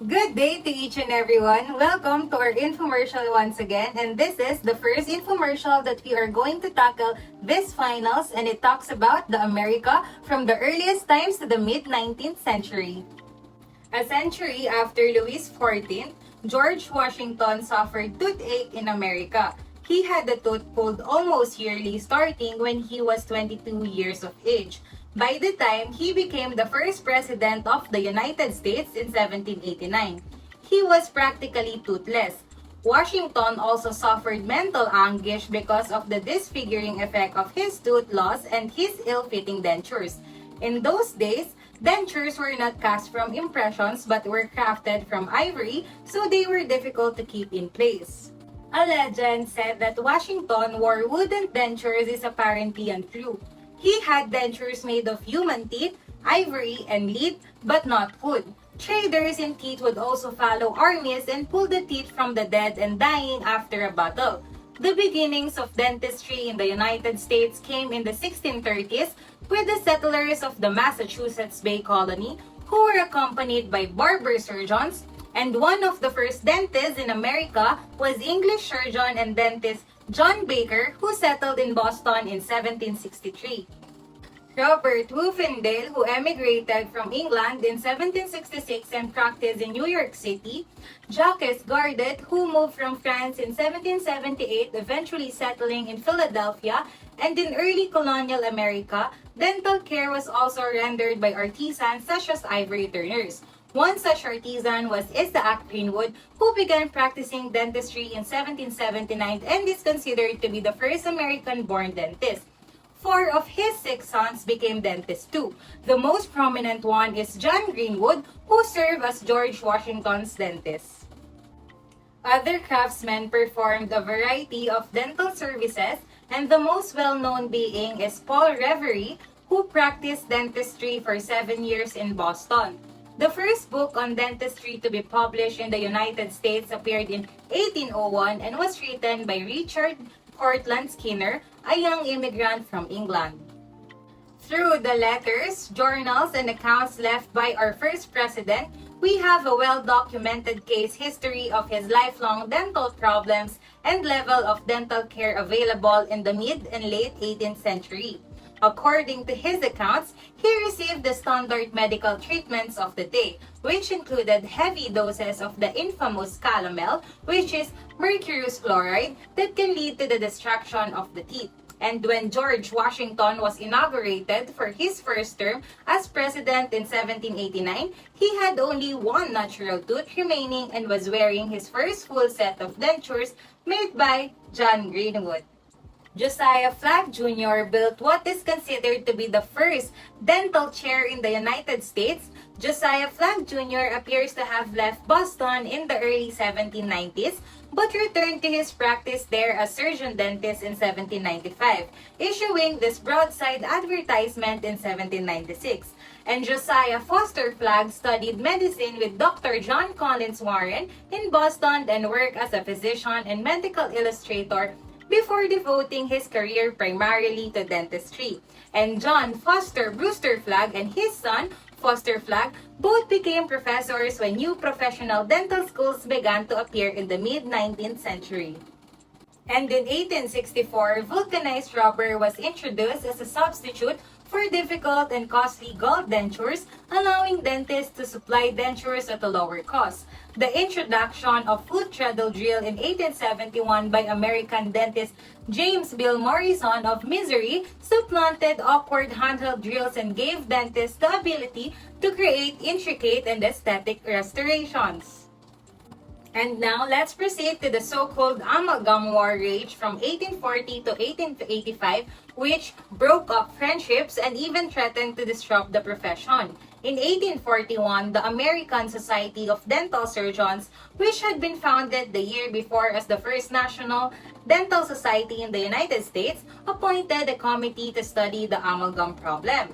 Good day to each and everyone. Welcome to our infomercial once again. And this is the first infomercial that we are going to tackle this finals, and it talks about the America from the earliest times to the mid-19th century. A century after Louis XIV, George Washington suffered toothache in America. He had the tooth pulled almost yearly starting when he was 22 years of age. By the time he became the first president of the United States in 1789, he was practically toothless. Washington also suffered mental anguish because of the disfiguring effect of his tooth loss and his ill-fitting dentures. In those days, dentures were not cast from impressions but were crafted from ivory, so they were difficult to keep in place. A legend said that Washington wore wooden dentures is apparently untrue. He had dentures made of human teeth, ivory, and lead, but not wood. Traders in teeth would also follow armies and pull the teeth from the dead and dying after a battle. The beginnings of dentistry in the United States came in the 1630s with the settlers of the Massachusetts Bay Colony, who were accompanied by barber surgeons, and one of the first dentists in America was English surgeon and dentist John Baker, who settled in Boston in 1763. Robert Woofendale, who emigrated from England in 1766 and practiced in New York City. Jacques Gardet, who moved from France in 1778, eventually settling in Philadelphia. And in early colonial America, dental care was also rendered by artisans such as ivory turners. One such artisan was Isaac Greenwood, who began practicing dentistry in 1779 and is considered to be the first American-born dentist. 4 of his 6 sons became dentists too. The most prominent one is John Greenwood, who served as George Washington's dentist. Other craftsmen performed a variety of dental services, and the most well-known being is Paul Reverie, who practiced dentistry for 7 years in Boston. The first book on dentistry to be published in the United States appeared in 1801 and was written by Richard Cortland Skinner, a young immigrant from England. Through the letters, journals, and accounts left by our first president, we have a well-documented case history of his lifelong dental problems and level of dental care available in the mid and late 18th century. According to his accounts, he received the standard medical treatments of the day, which included heavy doses of the infamous calomel, which is mercurous chloride that can lead to the destruction of the teeth. And when George Washington was inaugurated for his first term as president in 1789, he had only one natural tooth remaining and was wearing his first full set of dentures made by John Greenwood. Josiah Flagg Jr. built what is considered to be the first dental chair in the United States. Josiah Flagg Jr. appears to have left Boston in the early 1790s, but returned to his practice there as surgeon-dentist in 1795, issuing this broadside advertisement in 1796. And Josiah Foster Flagg studied medicine with Dr. John Collins Warren in Boston and worked as a physician and medical illustrator before devoting his career primarily to dentistry. And John Foster Brewster Flagg and his son, Foster Flagg, both became professors when new professional dental schools began to appear in the mid-19th century. And in 1864, vulcanized rubber was introduced as a substitute for difficult and costly gold dentures, allowing dentists to supply dentures at a lower cost. The introduction of foot treadle drill in 1871 by American dentist James Bill Morrison of Missouri supplanted awkward handheld drills and gave dentists the ability to create intricate and aesthetic restorations. And now, let's proceed to the so-called amalgam war rage from 1840 to 1885, which broke up friendships and even threatened to disrupt the profession. In 1841, the American Society of Dental Surgeons, which had been founded the year before as the first national dental society in the United States, appointed a committee to study the amalgam problem.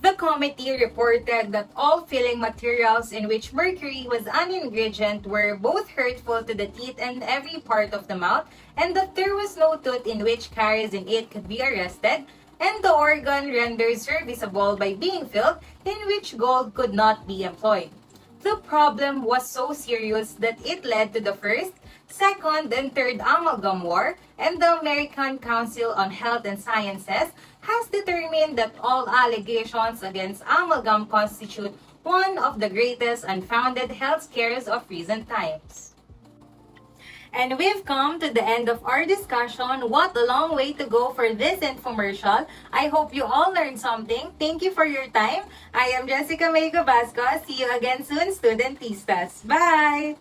The committee reported that all filling materials in which mercury was an ingredient were both hurtful to the teeth and every part of the mouth, and that there was no tooth in which caries in it could be arrested, and the organ rendered serviceable by being filled, in which gold could not be employed. the problem was so serious that it led to the First, Second, and Third Amalgam War, and the American Council on Health and Sciences has determined that all allegations against amalgam constitute one of the greatest unfounded health scares of recent times. And we've come to the end of our discussion. What a long way to go for this infomercial. I hope you all learned something. Thank you for your time. I am Jessica May GOBASCO. See you again soon, Studentistas. Bye!